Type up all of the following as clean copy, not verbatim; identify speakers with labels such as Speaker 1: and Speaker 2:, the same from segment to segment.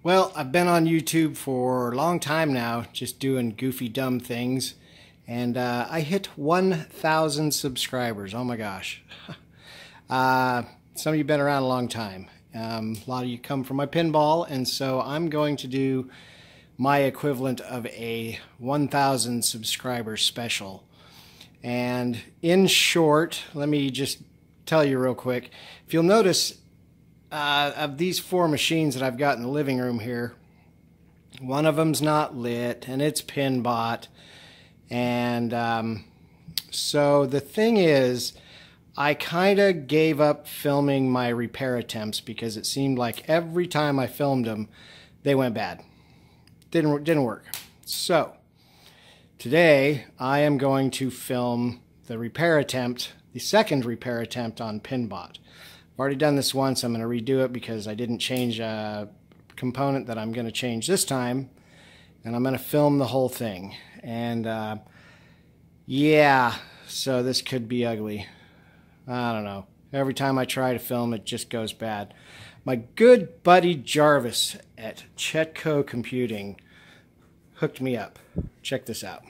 Speaker 1: Well, I've been on YouTube for a long time now, just doing goofy, dumb things. And I hit 1,000 subscribers. Oh my gosh. Some of you have been around a long time. A lot of you come from my pinball, and so I'm going to do my equivalent of a 1,000 subscriber special. And in short, let me just tell you real quick. If you'll notice, of these 4 machines that I've got in the living room here, one of them's not lit, and it's pin bought. And so the thing is, I kind of gave up filming my repair attempts because it seemed like every time I filmed them, they went bad. Didn't work. So today I am going to film the repair attempt, the second repair attempt on Pinbot. I've already done this once. I'm going to redo it because I didn't change a component that I'm going to change this time, and I'm going to film the whole thing. And yeah, so this could be ugly. I don't know. Every time I try to film, it just goes bad. My good buddy Jarvis at Chetco Computing hooked me up. Check this out.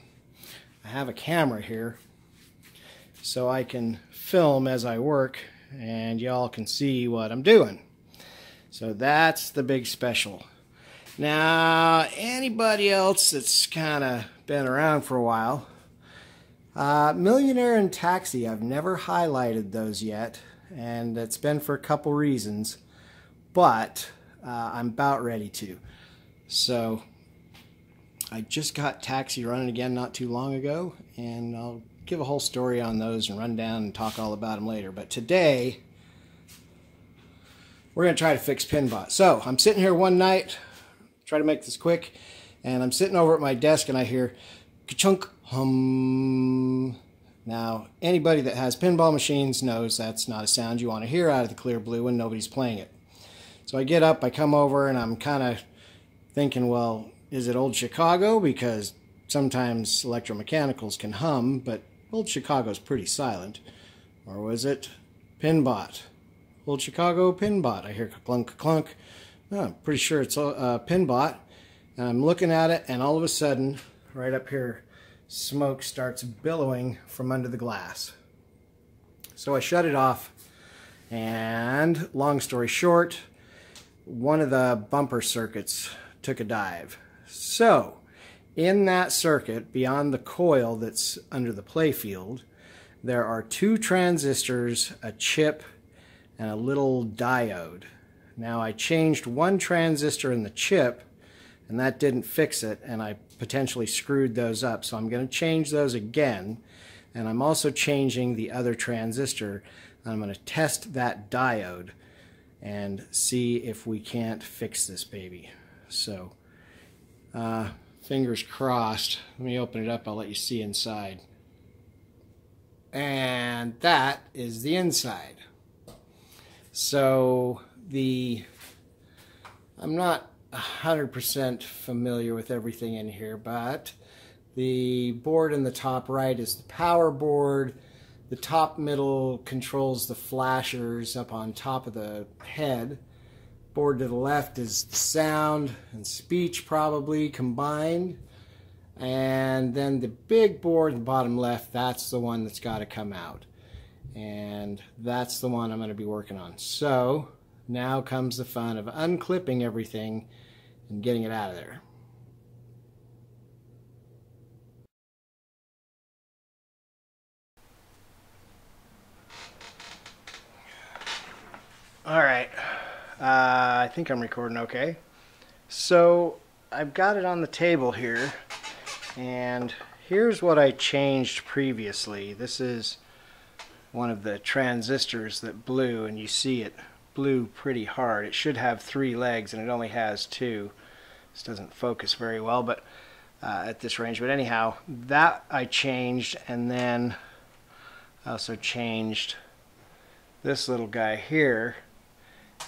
Speaker 1: I have a camera here so I can film as I work, and y'all can see what I'm doing. So that's the big special. Now, anybody else that's kind of been around for a while, Millionaire and Taxi, I've never highlighted those yet, and it's been for a couple reasons, but I'm about ready to. So I just got Taxi running again not too long ago, and I'll give a whole story on those and run down and talk all about them later. But today we're going to try to fix Pinbot. So I'm sitting here one night, try to make this quick, and I'm sitting over at my desk and I hear ka-chunk, hum. Now, anybody that has pinball machines knows that's not a sound you want to hear out of the clear blue when nobody's playing it. So I get up, I come over, and I'm kind of thinking, well, is it old Chicago? Because sometimes electromechanicals can hum, but old Chicago's pretty silent. Or was it Pinbot? Old Chicago Pinbot. I hear clunk, clunk. Oh, I'm pretty sure it's Pinbot. And I'm looking at it, and all of a sudden, right up here, smoke starts billowing from under the glass. So I shut it off, and long story short, one of the bumper circuits took a dive. So in that circuit, beyond the coil that's under the playfield, there are 2 transistors, a chip, and a little diode. Now I changed one transistor in the chip, and that didn't fix it, and I potentially screwed those up. So I'm going to change those again, and I'm also changing the other transistor. I'm going to test that diode and see if we can't fix this baby. So fingers crossed. Let me open it up, I'll let you see inside. And that is the inside. So I'm not 100% familiar with everything in here, but the board in the top right is the power board. The top middle controls the flashers up on top of the head. Board to the left is the sound and speech probably combined. And then the big board in the bottom left, that's the one that's got to come out. And that's the one I'm going to be working on. So now comes the fun of unclipping everything and getting it out of there. Alright, I think I'm recording okay. So I've got it on the table here, and here's what I changed previously. This is one of the transistors that blew, and you see it blew pretty hard. It should have 3 legs and it only has 2. This doesn't focus very well, but at this range. But anyhow, that I changed, and then I also changed this little guy here.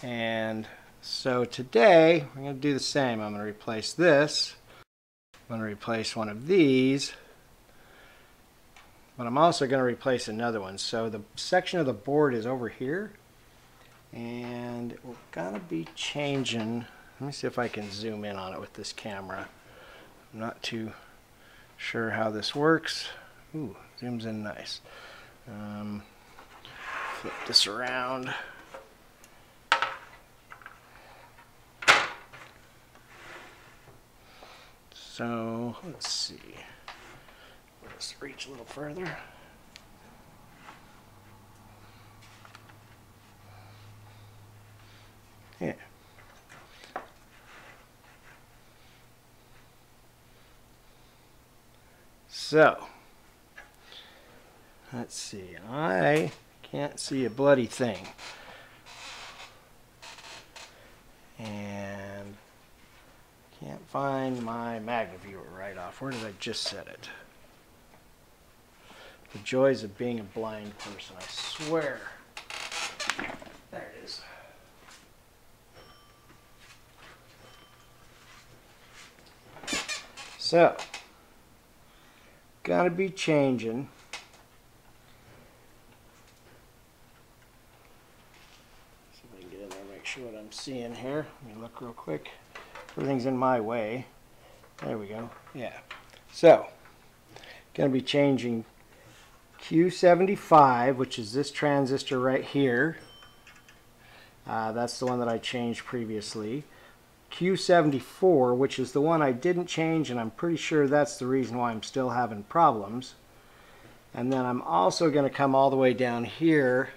Speaker 1: And so today I'm going to do the same. I'm going to replace this. I'm going to replace one of these. But I'm also going to replace another one. So the section of the board is over here. And we're going to be changing Let me see if I can zoom in on it with this camera. I'm not too sure how this works. Ooh, zooms in nice. Flip this around. So let's see. Let's reach a little further. Yeah. So let's see. I can't see a bloody thing. And can't find my magniviewer right off. Where did I just set it? The joys of being a blind person, I swear. There it is. So, gotta be changing. See if I can get in there and make sure what I'm seeing here. Let me look real quick. Everything's in my way. There we go. Yeah. So, gonna be changing Q75, which is this transistor right here. That's the one that I changed previously. Q74, which is the one I didn't change, and I'm pretty sure that's the reason why I'm still having problems. And then I'm also going to come all the way down here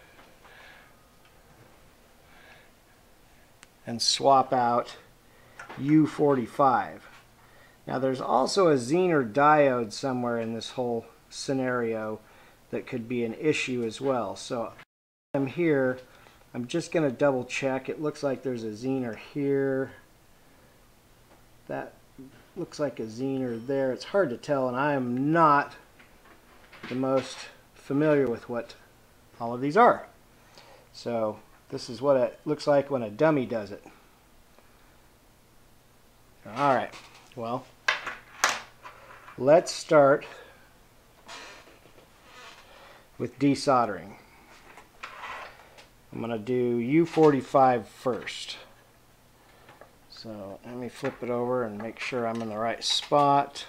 Speaker 1: and swap out U45. Now there's also a Zener diode somewhere in this whole scenario that could be an issue as well. So I'm here, I'm just going to double check. It looks like there's a Zener here. That looks like a Zener there. It's hard to tell, and I am not the most familiar with what all of these are. So this is what it looks like when a dummy does it. Alright, well, let's start with desoldering. I'm going to do U45 first. So let me flip it over and make sure I'm in the right spot.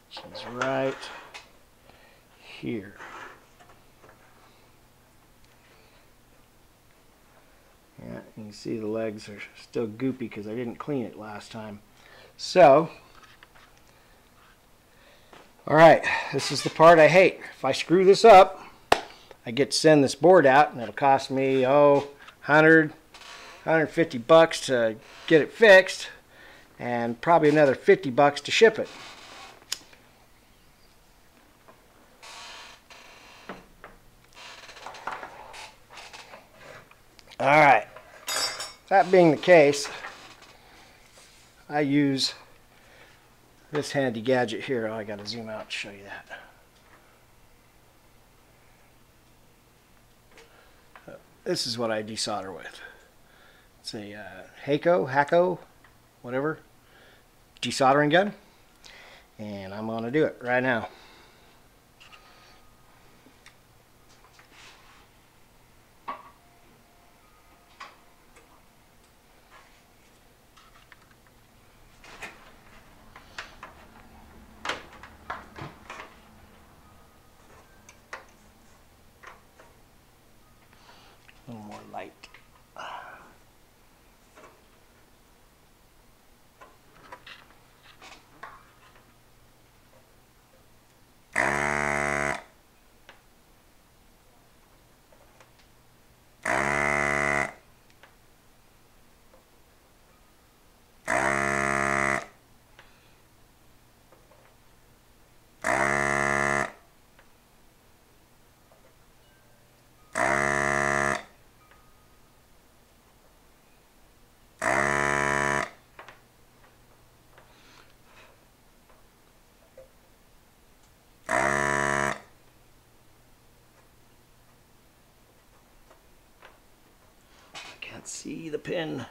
Speaker 1: She's right here. Yeah, you can see the legs are still goopy because I didn't clean it last time. So, alright, this is the part I hate. If I screw this up, I get to send this board out, and it'll cost me, $150 to get it fixed, and probably another $50 to ship it. Alright, that being the case, I use this handy gadget here. Oh, I got to zoom out to show you that. This is what I desolder with. It's a Hako, whatever, desoldering gun, and I'm going to do it right now. A little more light. Can't see the pin.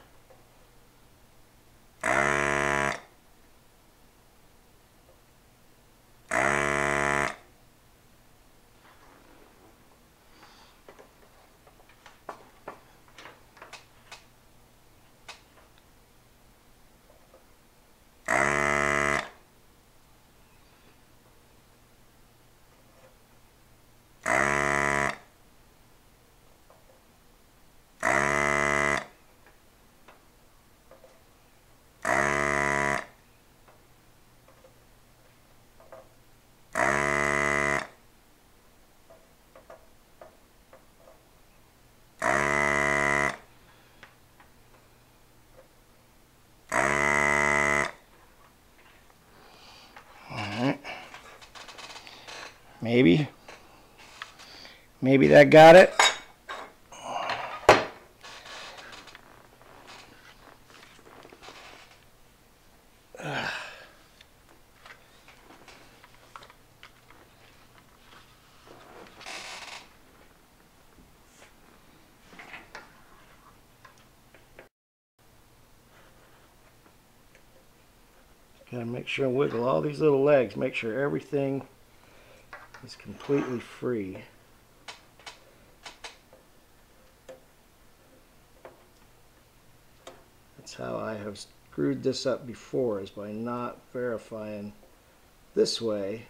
Speaker 1: Maybe that got it. Gotta make sure and wiggle all these little legs, make sure everything is completely free. That's how I have screwed this up before, is by not verifying this way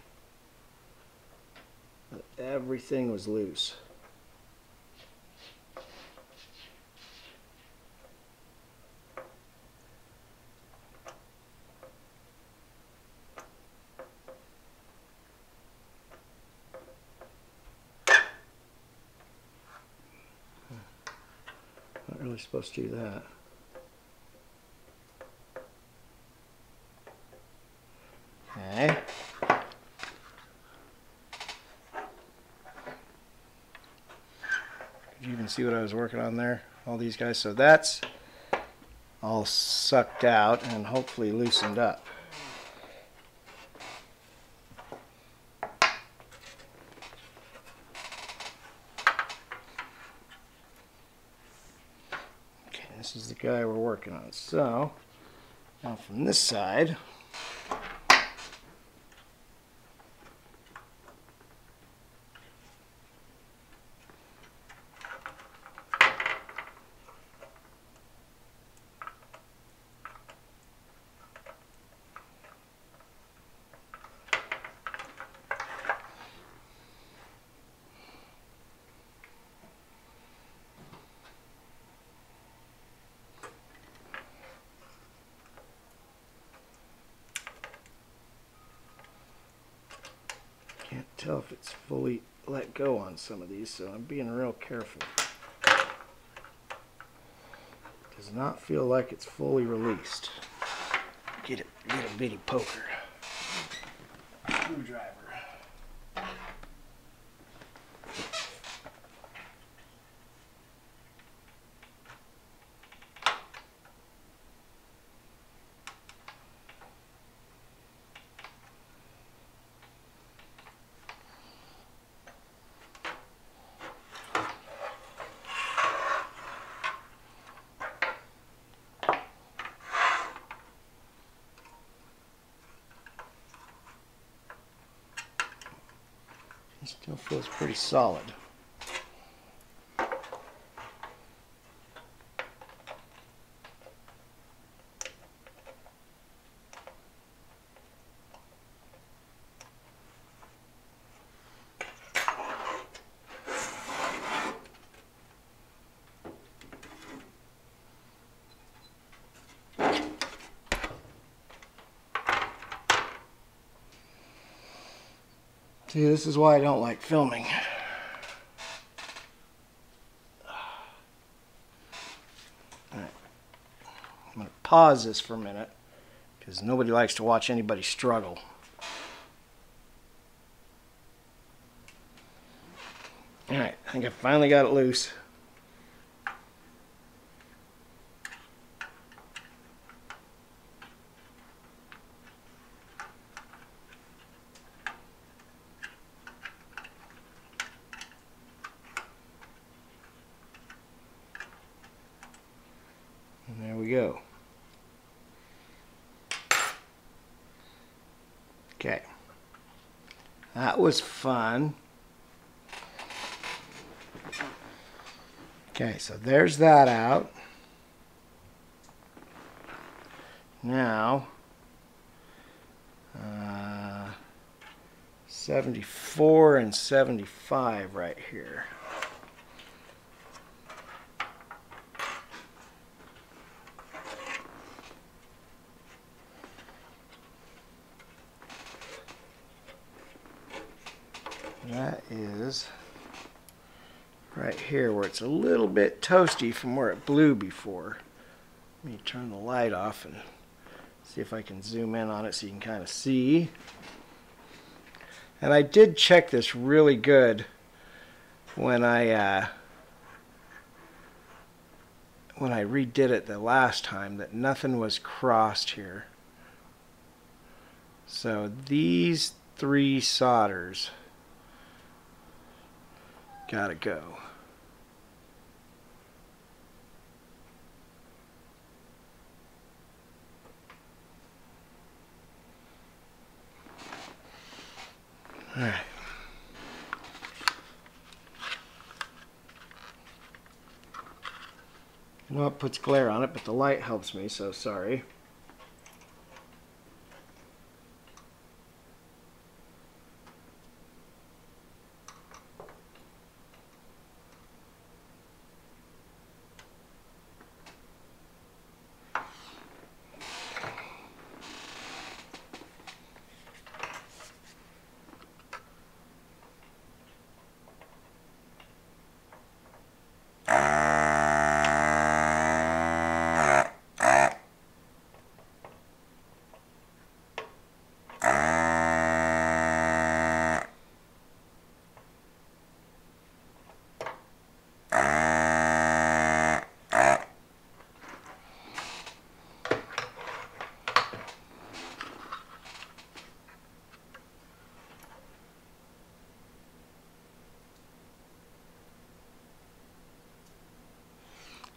Speaker 1: that everything was loose. Not really supposed to do that. Okay. Could you even see what I was working on there? All these guys. So that's all sucked out and hopefully loosened up. Okay, this is the guy we're working on. So now from this side, can't tell if it's fully let go on some of these, so I'm being real careful. Does not feel like it's fully released. Get a bitty poker. Screwdriver. It still feels pretty solid. See, this is why I don't like filming. Alright. I'm going to pause this for a minute because nobody likes to watch anybody struggle. Alright, I think I finally got it loose. And there we go. Okay. That was fun. Okay, so there's that out. Now, 74 and 75 right here. That is right here where it's a little bit toasty from where it blew before. Let me turn the light off and see if I can zoom in on it so you can kind of see. And I did check this really good when I redid it the last time, that nothing was crossed here. So these 3 solders gotta go. All right. I know it puts glare on it, but the light helps me, so sorry.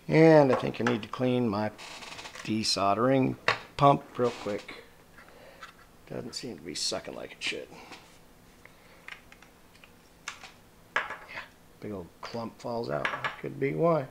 Speaker 1: And I think I need to clean my desoldering pump real quick. Doesn't seem to be sucking like it should. Yeah, big old clump falls out. That could be why.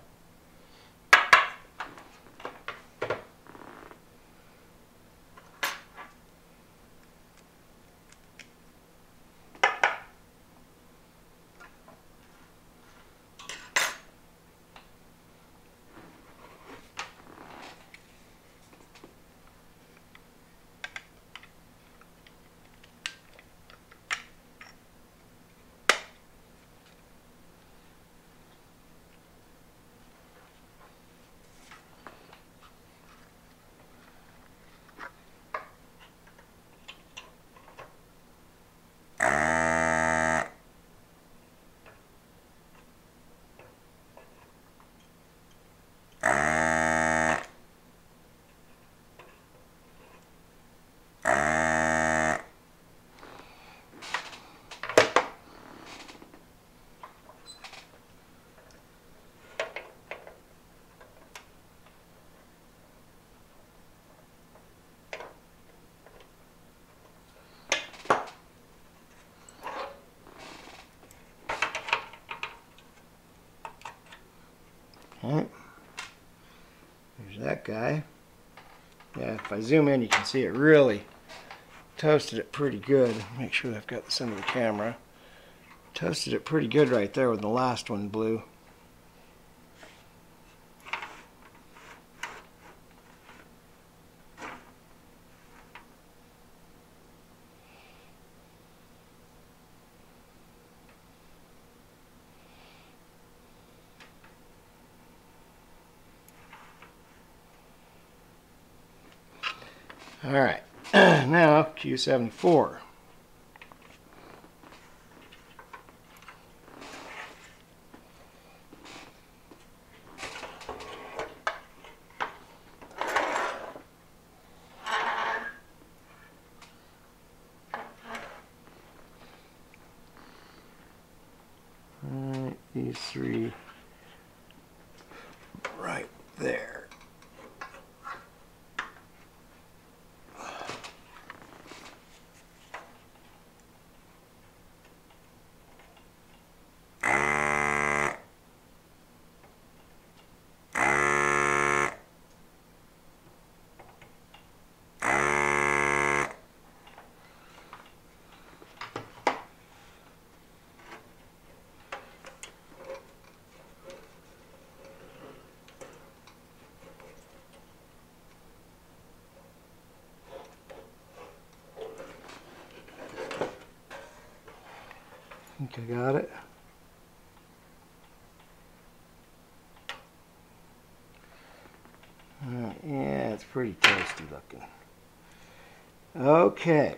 Speaker 1: Alright, there's that guy. Yeah, if I zoom in you can see it really toasted it pretty good. Make sure I've got this under the camera. Toasted it pretty good right there when the last one blew. Alright, now Q74. Alright, these 3 right there. I think I got it. Yeah, it's pretty toasty looking. Okay.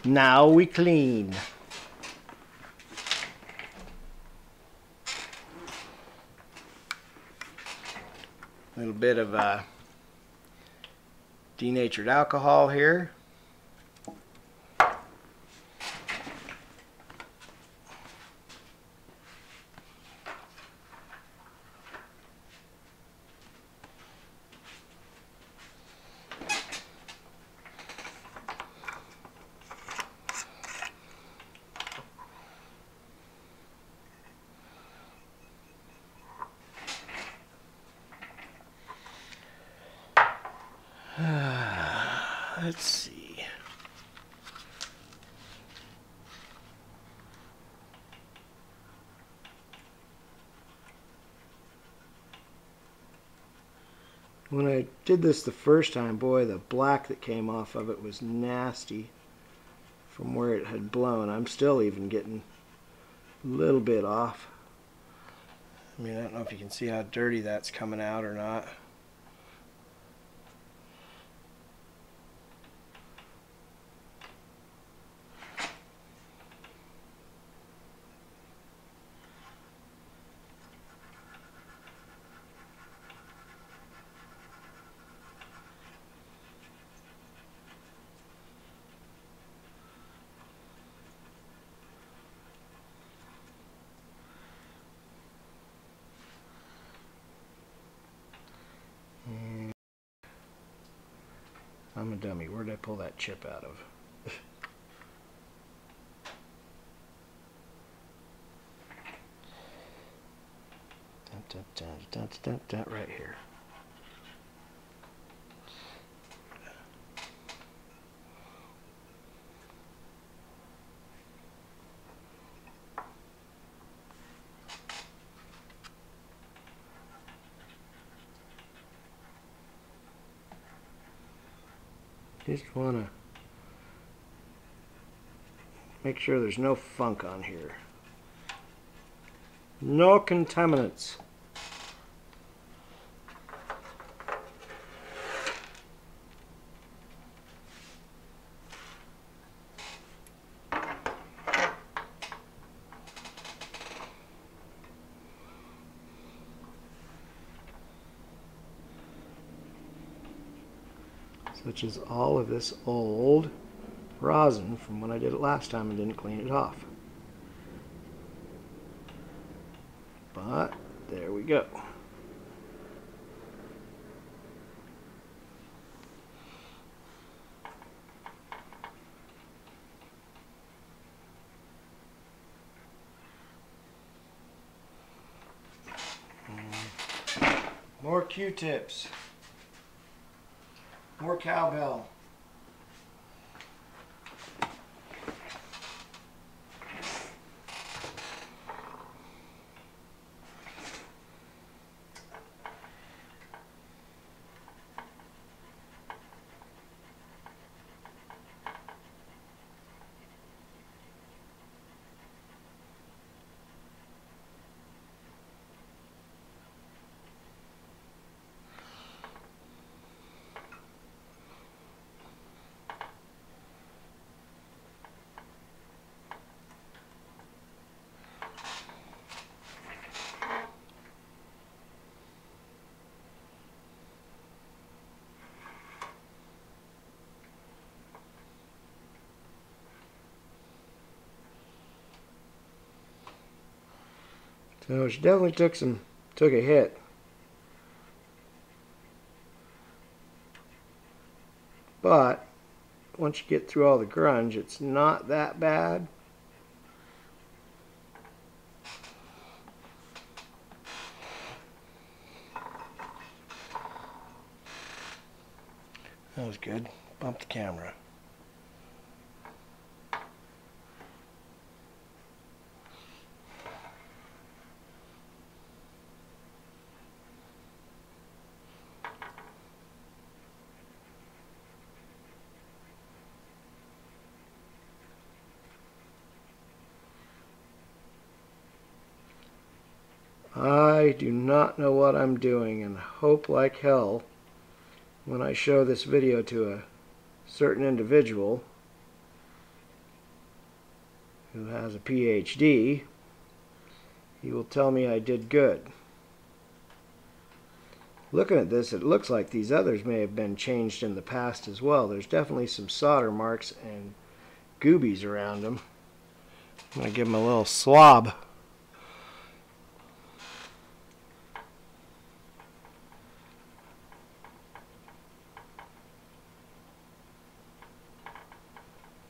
Speaker 1: Now we clean. A little bit of denatured alcohol here. Let's see. When I did this the first time, boy, the black that came off of it was nasty from where it had blown. I'm still even getting a little bit off. I mean, I don't know if you can see how dirty that's coming out or not. I'm a dummy. Where did I pull that chip out of? Right here. Just want to make sure there's no funk on here. No contaminants. Such as all of this old rosin from when I did it last time and didn't clean it off. But there we go. More Q-tips. More cowbell. So she definitely took a hit. But once you get through all the grunge, it's not that bad. That was good. Bump the camera. I do not know what I'm doing and hope like hell when I show this video to a certain individual who has a PhD, he will tell me I did good. Looking at this, it looks like these others may have been changed in the past as well. There's definitely some solder marks and goobies around them. I'm going to give them a little swab.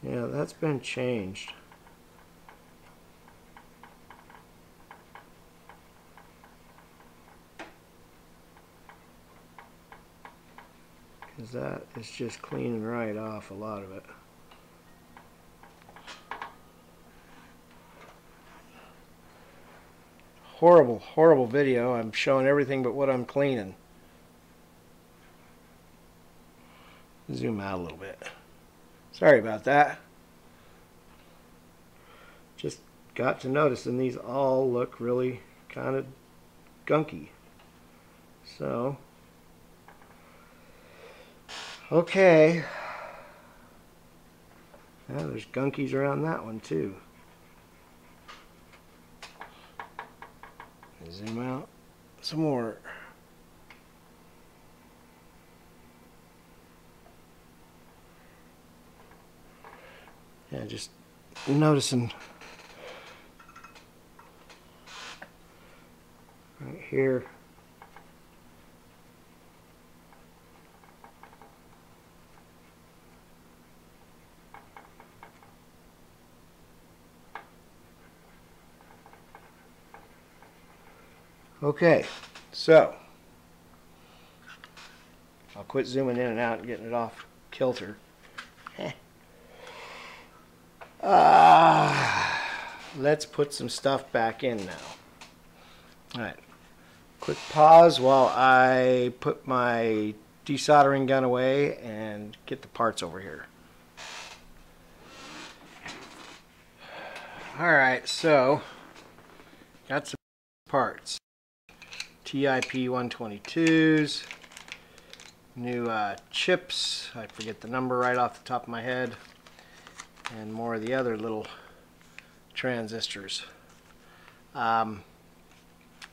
Speaker 1: Yeah, that's been changed. Because that is just cleaning right off a lot of it. Horrible, horrible video. I'm showing everything but what I'm cleaning. Zoom out a little bit. Sorry about that. Just got to noticing these all look really kind of gunky. So, okay. Yeah, there's gunkies around that one too. Zoom out some more. Yeah, just noticing right here. Okay, so I'll quit zooming in and out and getting it off kilter. Let's put some stuff back in now. Alright, quick pause while I put my desoldering gun away and get the parts over here. Alright, so got some parts. TIP 122s, new chips, I forget the number right off the top of my head, and more of the other little transistors. If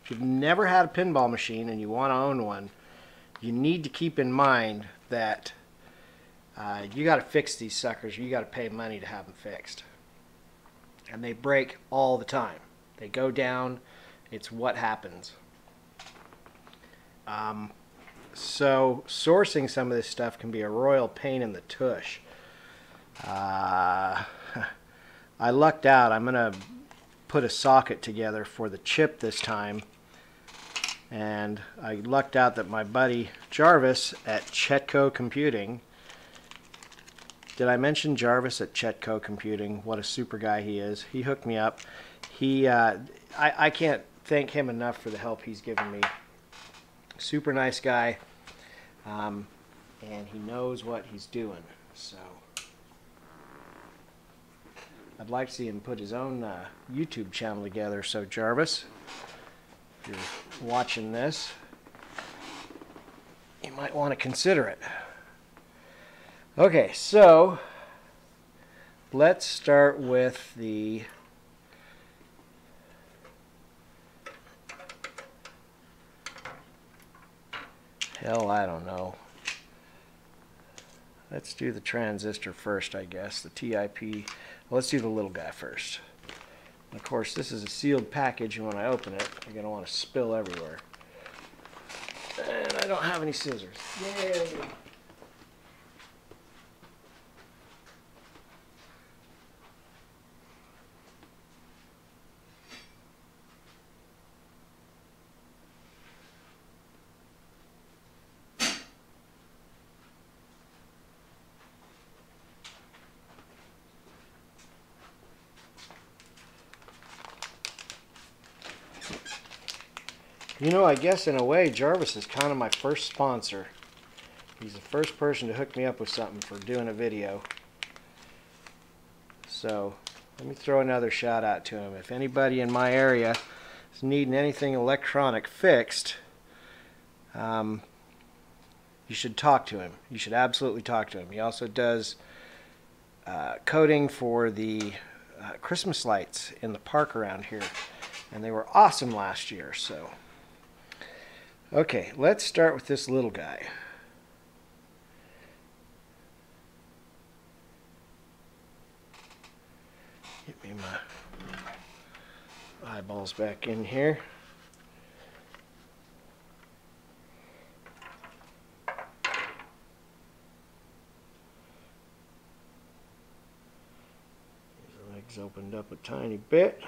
Speaker 1: you've never had a pinball machine and you want to own one, you need to keep in mind that you got to fix these suckers. You got to pay money to have them fixed. And they break all the time. They go down. It's what happens. So sourcing some of this stuff can be a royal pain in the tush. I lucked out. I'm going to put a socket together for the chip this time. And I lucked out that my buddy Jarvis at Chetco Computing. Did I mention Jarvis at Chetco Computing? What a super guy he is. He hooked me up. I can't thank him enough for the help he's given me. Super nice guy. And he knows what he's doing. So I'd like to see him put his own YouTube channel together. So Jarvis, if you're watching this, you might want to consider it. Okay, so let's start with the hell, I don't know. Let's do the transistor first, I guess. The TIP. Well, let's do the little guy first. And of course, this is a sealed package, and when I open it, I'm going to want to spill everywhere. And I don't have any scissors. Yay! You know, I guess in a way, Jarvis is kind of my first sponsor. He's the first person to hook me up with something for doing a video. So, let me throw another shout out to him. If anybody in my area is needing anything electronic fixed, you should talk to him. You should absolutely talk to him. He also does coding for the Christmas lights in the park around here, and they were awesome last year. So, okay, let's start with this little guy. Get me my eyeballs back in here. His legs opened up a tiny bit.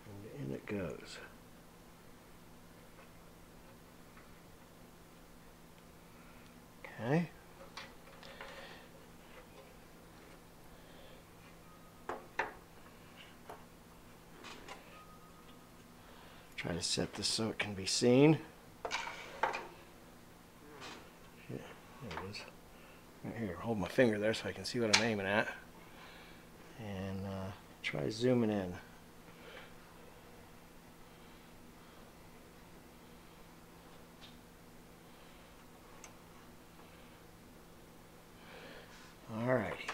Speaker 1: And in it goes. Okay. Try to set this so it can be seen. Yeah, there it is. Right here. Hold my finger there so I can see what I'm aiming at. And try zooming in. Alrighty.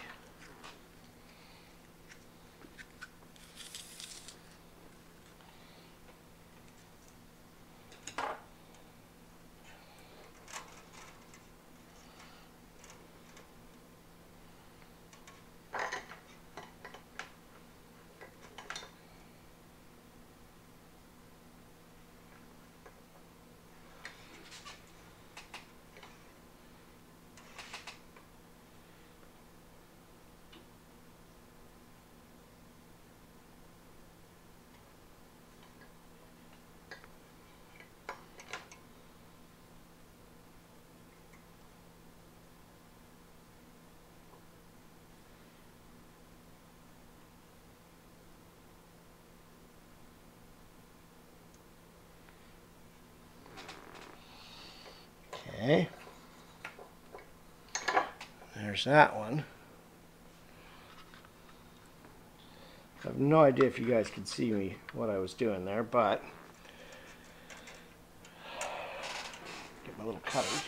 Speaker 1: Okay, there's that one. I have no idea if you guys could see me, what I was doing there, but get my little cutters.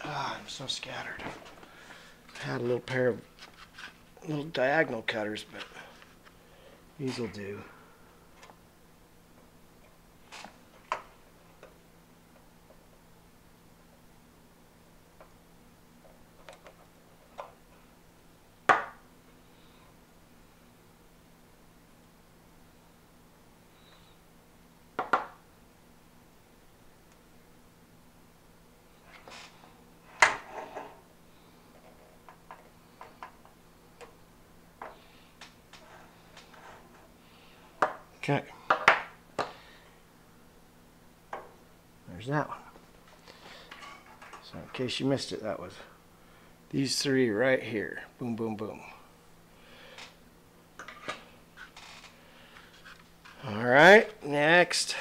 Speaker 1: I'm so scattered. I had a little pair of little diagonal cutters, but these will do. Okay, there's that one. So in case you missed it, that was these three right here. Boom, boom, boom. All right, next.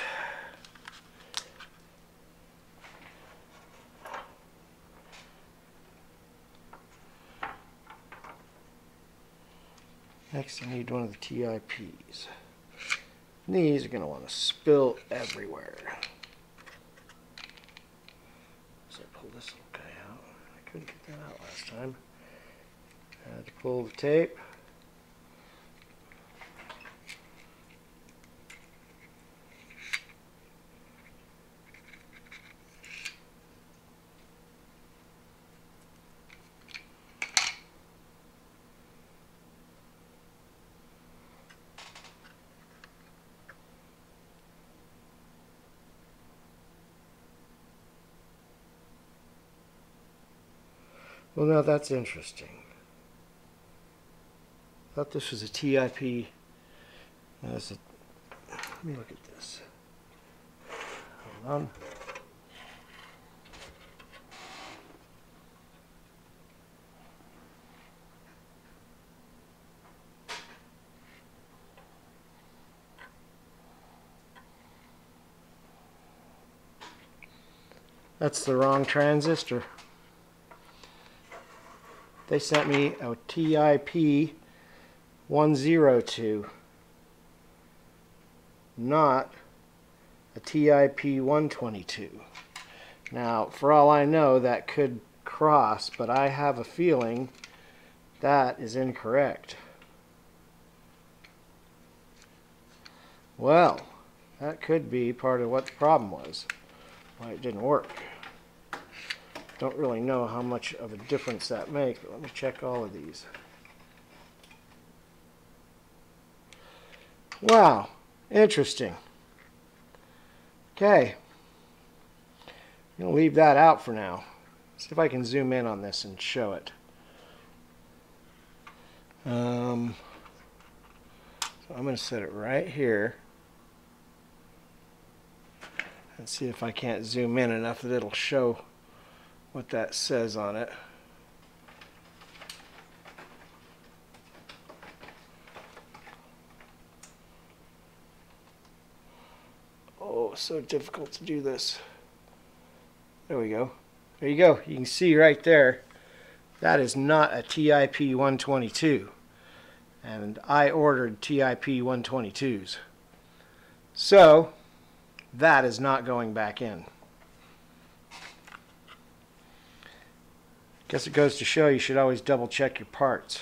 Speaker 1: Next, I need one of the TIPs. These are going to want to spill everywhere. So I pull this little guy out. I couldn't get that out last time. I had to pull the tape. Well, now that's interesting. I thought this was a TIP. Let me look at this. Hold on. That's the wrong transistor. They sent me a TIP 102, not a TIP 122. Now, for all I know, that could cross, but I have a feeling that is incorrect. Well, that could be part of what the problem was, why it didn't work. Don't really know how much of a difference that makes, but let me check all of these. Wow, interesting. Okay, I'm going to leave that out for now. See if I can zoom in on this and show it. So I'm going to set it right here and see if I can't zoom in enough that it'll show what that says on it. Oh, so difficult to do this. There we go. There you go. You can see right there, that is not a TIP 122. And I ordered TIP 122s. So, that is not going back in. Guess it goes to show you should always double check your parts.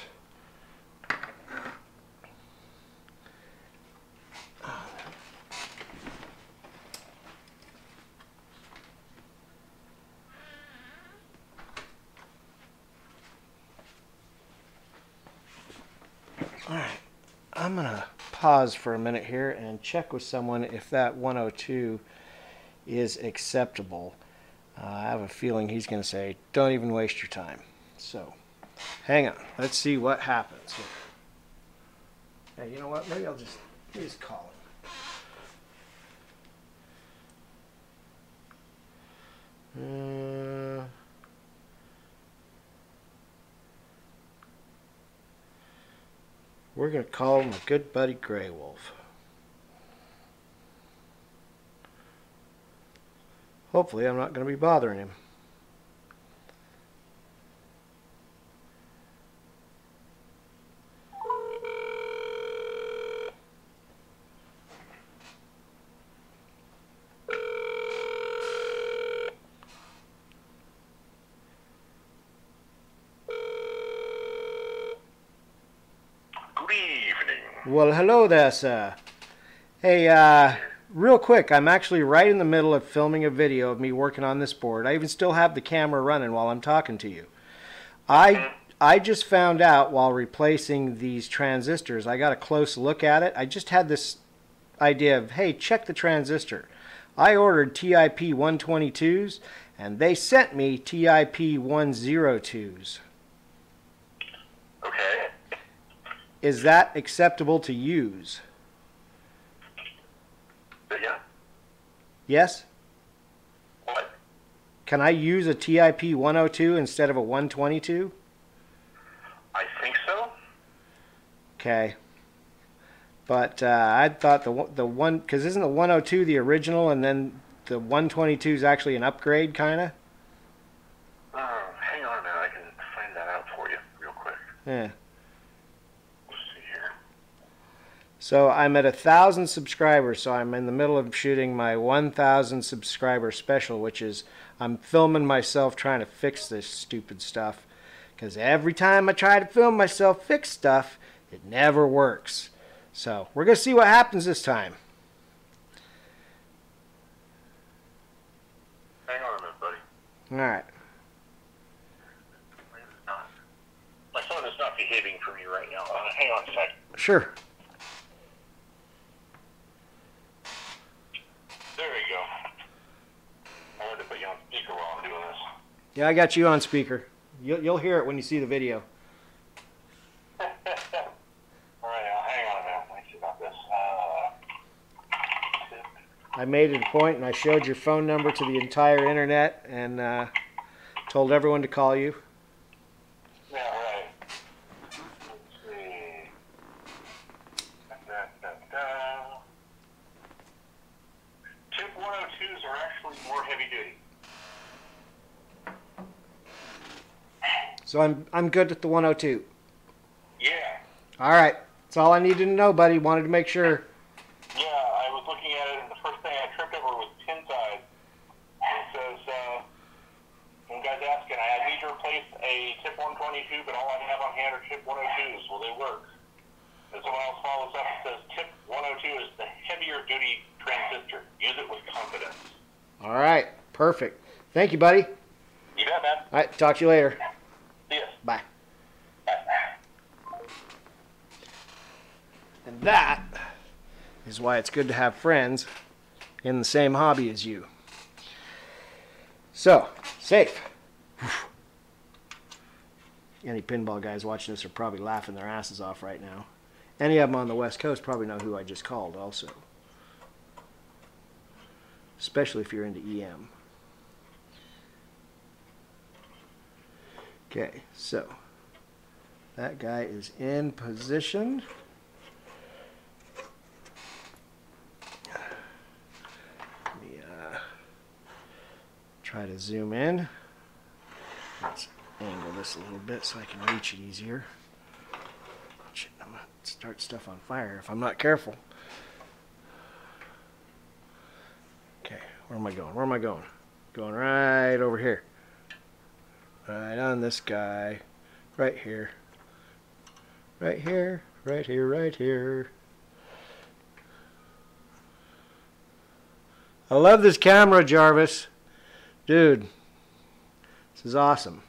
Speaker 1: Alright, I'm going to pause for a minute here and check with someone if that 102 is acceptable. I have a feeling he's going to say, don't even waste your time. So, hang on. Let's see what happens here. Hey, you know what? Maybe I'll just call him. We're going to call him a good buddy Greywolf. Hopefully I'm not going to be bothering him.
Speaker 2: Good evening.
Speaker 1: Well, hello there, sir. Hey, real quick, I'm actually right in the middle of filming a video of me working on this board. I even still have the camera running while I'm talking to you. I just found out while replacing these transistors, I got a close look at it. I just had this idea of, hey, check the transistor. I ordered TIP 122s, and they sent me TIP 102s.
Speaker 2: Okay.
Speaker 1: Is that acceptable to use?
Speaker 2: Yeah.
Speaker 1: Yes?
Speaker 2: What?
Speaker 1: Can I use a TIP 102 instead of a 122?
Speaker 2: I think so.
Speaker 1: Okay. But I thought the one, because isn't the 102 the original and then the 122 is actually an upgrade, kind of?
Speaker 2: Hang on a minute. I can find that out for you real quick.
Speaker 1: Yeah.
Speaker 2: Let's see here.
Speaker 1: So I'm at 1,000 subscribers, so I'm in the middle of shooting my 1,000 subscriber special, which is I'm filming myself trying to fix this stupid stuff. Because every time I try to film myself fix stuff, it never works. So we're going to see what happens this time.
Speaker 2: Hang on a minute, buddy.
Speaker 1: Alright.
Speaker 2: My phone is not behaving for me right now. Hang on a sec.
Speaker 1: Sure.
Speaker 2: There we go. I wanted to put you on speaker while I'm doing this.
Speaker 1: Yeah, I got you on speaker. You'll hear it when you see the video.
Speaker 2: Alright, hang on a minute. Let me see about this.
Speaker 1: I made it a point and I showed your phone number to the entire internet and told everyone to call you.
Speaker 2: Yeah, right. Let's see. Tip 102s are actually more heavy duty.
Speaker 1: So I'm good at the 102.
Speaker 2: Yeah.
Speaker 1: All right. That's all I needed to know, buddy. Wanted to make sure.
Speaker 2: Yeah, I was looking at it, and the first thing I tripped over was pin size. It says, one guy's asking, I need to replace a tip 122, but all I have on hand are tip 102s. Will they work? And someone else follows up and says, tip 102 is the heavier duty transistor. Use it with confidence.
Speaker 1: All right. Perfect. Thank you, buddy.
Speaker 2: You bet, man.
Speaker 1: All right. Talk to you later.
Speaker 2: See ya.
Speaker 1: Bye. And that is why it's good to have friends in the same hobby as you. So, safe. Any pinball guys watching this are probably laughing their asses off right now. Any of them on the West Coast probably know who I just called also. Especially if you're into EM. Okay, so that guy is in position. Let me try to zoom in. Let's angle this a little bit so I can reach it easier. Shit, I'm gonna start stuff on fire if I'm not careful. Okay, where am I going? Where am I going? Going right over here. Right on this guy. Right here. Right here. Right here. Right here. I love this camera, Jarvis. Dude, this is awesome.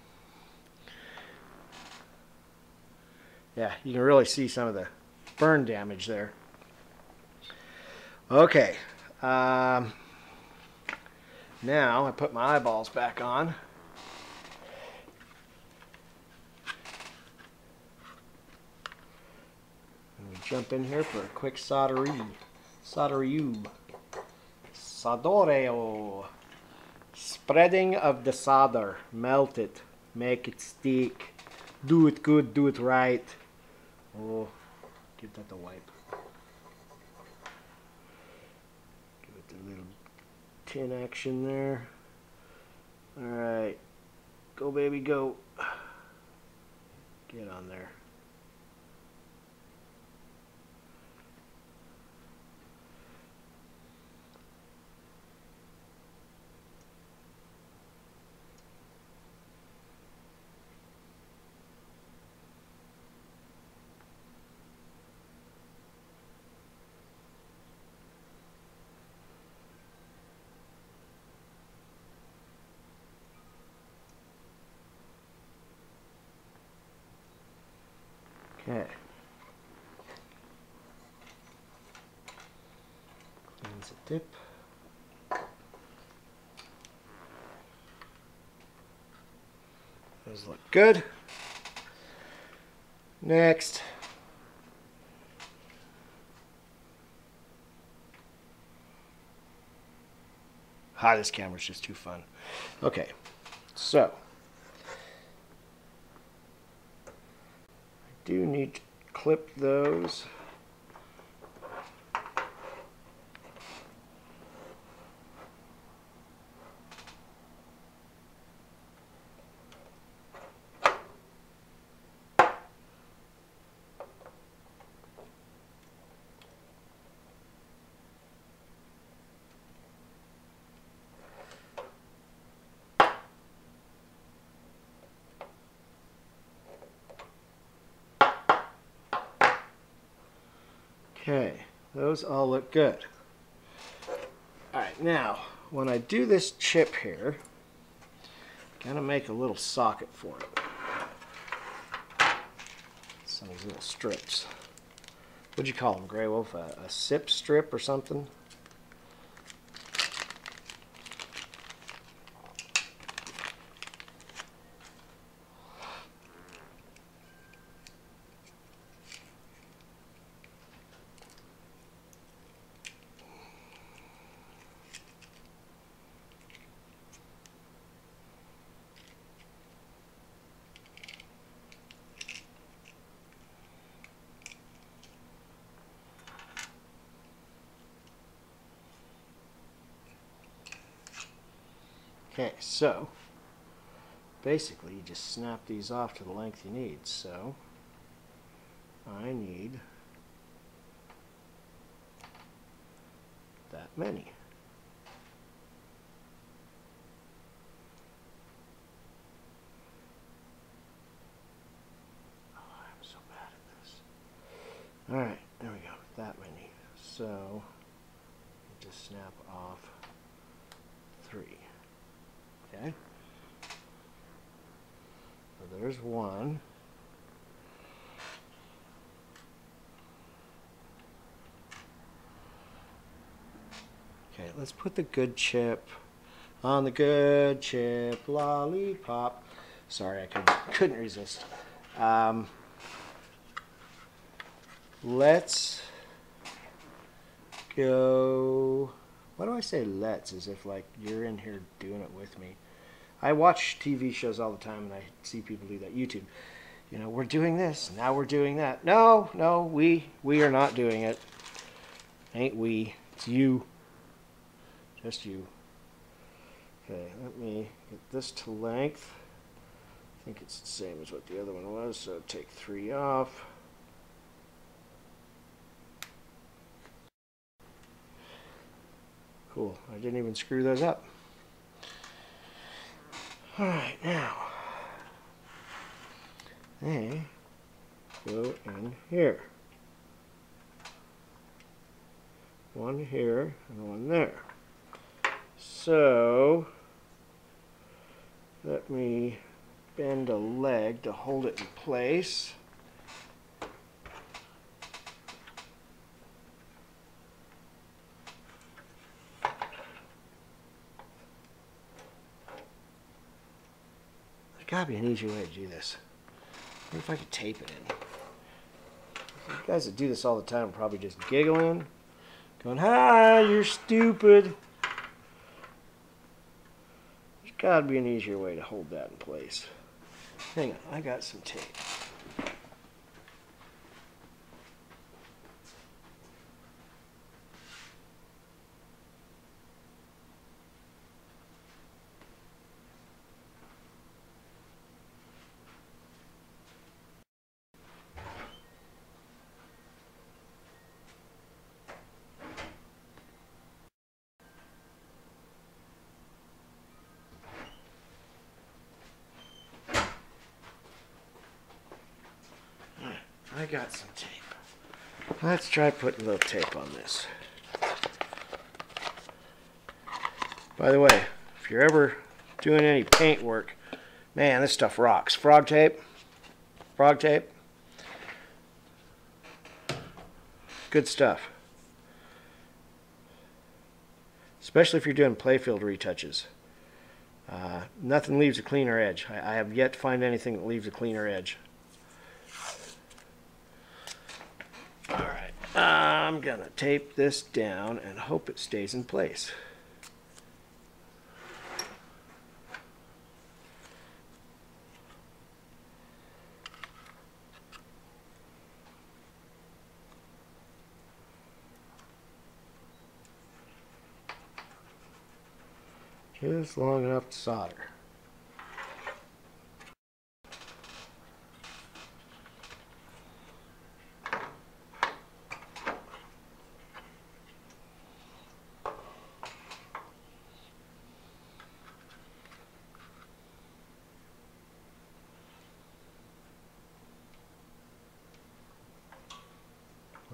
Speaker 1: Yeah, you can really see some of the burn damage there. Okay. Now I put my eyeballs back on. And we jump in here for a quick soldering. Soldering. Soldoreo. Spreading of the solder. Melt it. Make it stick. Do it good, do it right. Oh, give that the wipe. Give it the little tin action there. Alright. Go, baby, go. Get on there. Okay. Cleans the tip. Those look good. Next. This camera's just too fun. Okay, so I do need to clip those. Okay, those all look good. Alright, now, when I do this chip here, I'm going to make a little socket for it. Some of these little strips. What'd you call them, Greywolf? A sip strip or something? Okay, so basically you just snap these off to the length you need. So I need that many. Oh, I'm so bad at this. Alright, there we go, that many. So just snap off 3. Okay? So there's 1. Okay, let's put the good chip on the good chip lollipop. Sorry, I couldn't resist. Let's go. Why do I say let's as if like you're in here doing it with me? I watch TV shows all the time and I see people do that. YouTube. You know, we're doing this, now we're doing that. No, no, we are not doing it. Ain't we? It's you. Just you. Okay, let me get this to length. I think it's the same as what the other one was, so take 3 off. Cool, I didn't even screw those up. Alright, now they go in here. 1 here and 1 there. So let me bend a leg to hold it in place. There's got to be an easier way to do this. What if I could tape it in? You guys that do this all the time are probably just giggling, going, "Ah, you're stupid." There's got to be an easier way to hold that in place. Hang on, I got some tape. I got some tape. Let's try putting a little tape on this. By the way, if you're ever doing any paint work, man, this stuff rocks. Frog tape. Good stuff. Especially if you're doing playfield retouches. Nothing leaves a cleaner edge. I have yet to find anything that leaves a cleaner edge. Alright, I'm gonna tape this down and hope it stays in place. Just long enough to solder.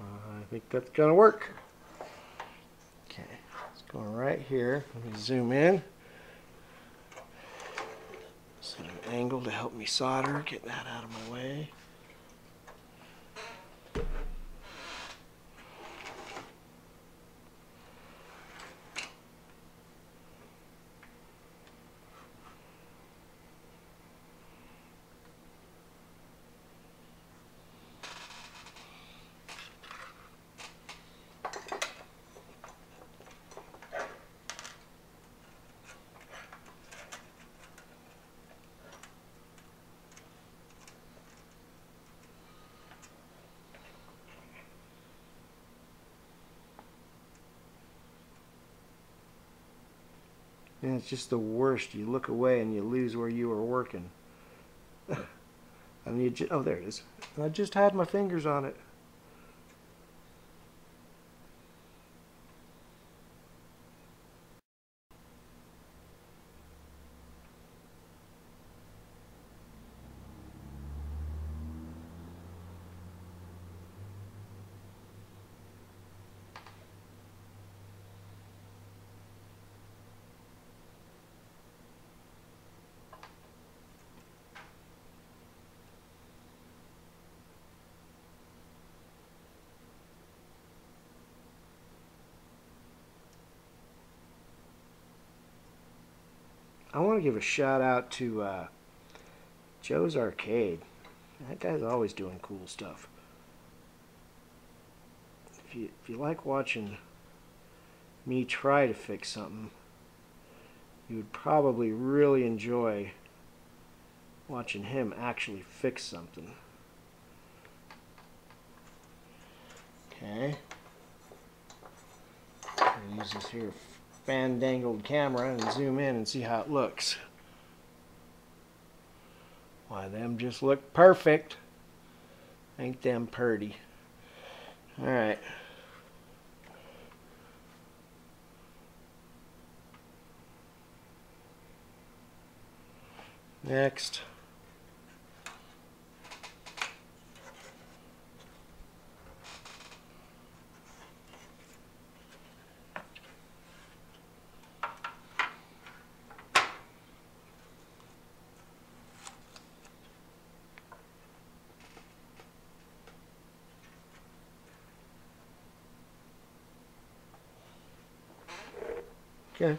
Speaker 1: I think that's gonna work. Okay, it's going right here. Let me zoom in. Set an angle to help me solder. Get that out of my way. And it's just the worst. You look away and you lose where you were working. I mean, oh, there it is. I just had my fingers on it. I want to give a shout out to Joe's Arcade. That guy's always doing cool stuff. If you like watching me try to fix something, you would probably really enjoy watching him actually fix something. Okay. I'll use this here fan-dangled camera and zoom in and see how it looks. Why, them just look perfect. Ain't them purty? Alright. Next. Okay.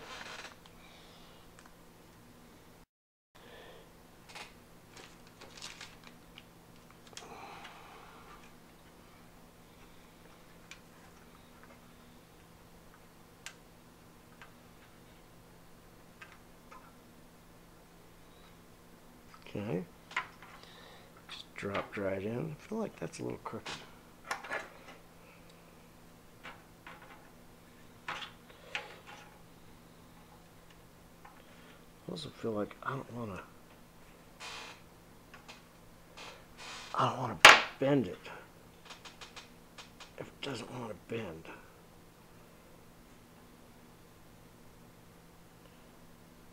Speaker 1: Okay. Just dropped right in. I feel like that's a little crooked. I also feel like I don't want to bend it if it doesn't want to bend.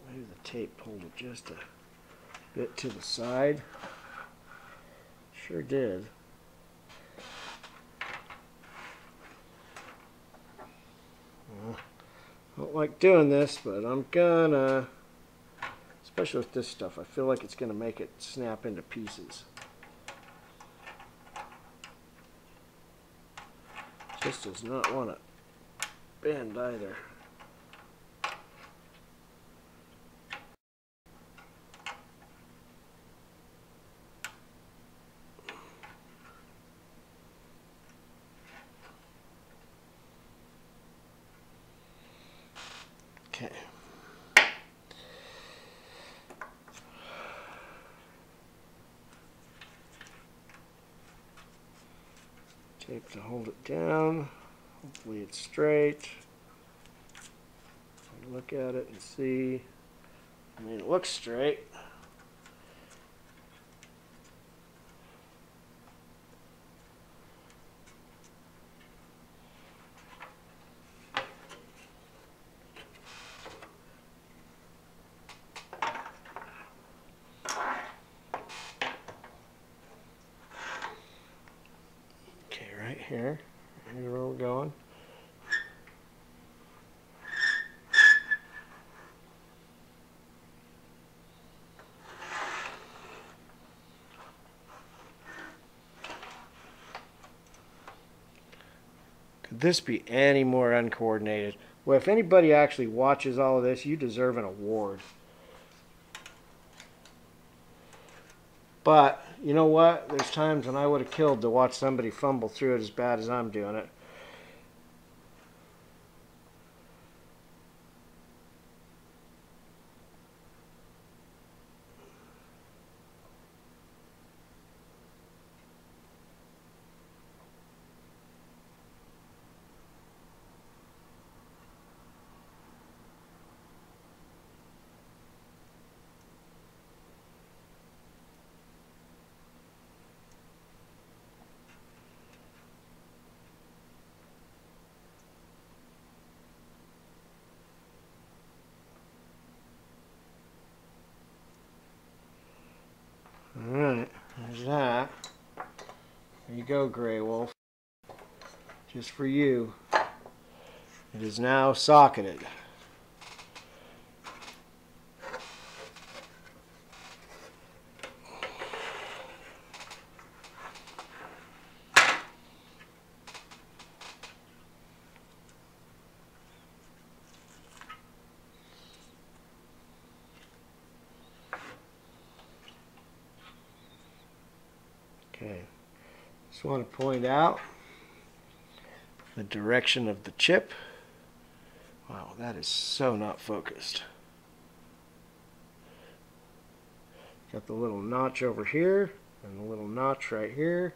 Speaker 1: Maybe the tape pulled it just a bit to the side. Sure did. Well, I don't like doing this, but I'm gonna, especially with this stuff, I feel like it's gonna make it snap into pieces. Just does not want to bend either. Okay. Tape to hold it down. Hopefully it's straight. Look at it and see. I mean, it looks straight. Okay, right here. Here's where we're going. Could this be any more uncoordinated? Well, if anybody actually watches all of this, you deserve an award. But, you know what? There's times when I would have killed to watch somebody fumble through it as bad as I'm doing it. that. There you go, Greywolf. Just for you. It is now socketed. Okay, just want to point out the direction of the chip. Wow, that is so not focused. Got the little notch over here and the little notch right here.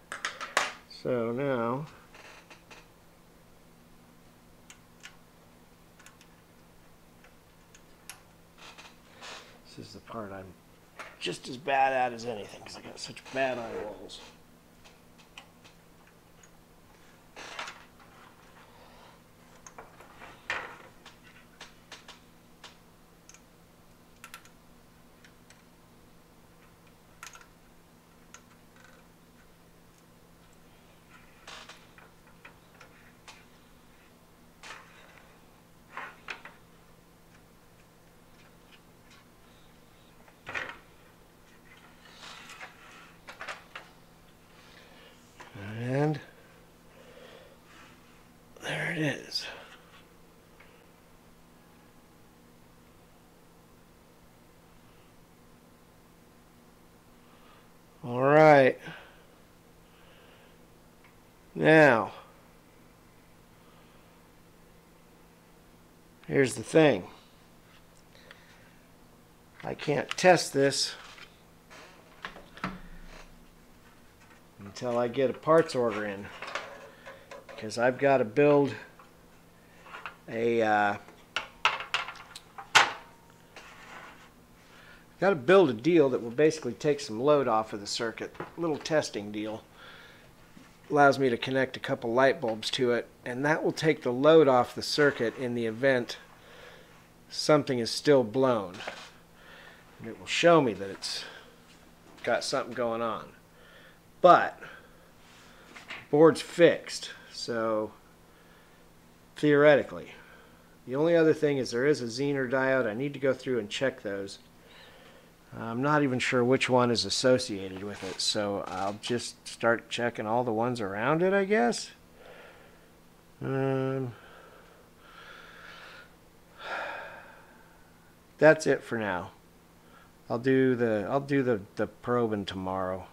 Speaker 1: So now this is the part I'm just as bad at as anything because I got such bad eyeballs. And there it is. All right. Now, here's the thing. I can't test this until I get a parts order in, because I've got to build a deal that will basically take some load off of the circuit. A little testing deal. Allows me to connect a couple light bulbs to it, and that will take the load off the circuit in the event something is still blown. And it will show me that it's got something going on. But the board's fixed, so theoretically. The only other thing is there is a Zener diode. I need to go through and check those. I'm not even sure which one is associated with it, so I'll just start checking all the ones around it, I guess. That's it for now. I'll do the probing tomorrow.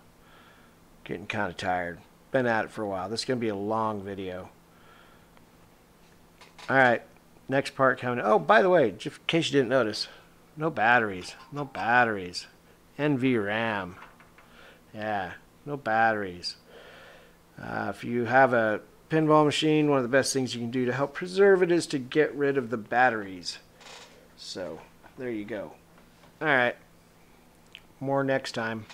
Speaker 1: Getting kind of tired. Been at it for a while. This is going to be a long video. Alright, next part coming. Oh, by the way, just in case you didn't notice, no batteries. No batteries. NVRAM. Yeah, no batteries. If you have a pinball machine, one of the best things you can do to help preserve it is to get rid of the batteries. So, there you go. Alright, more next time.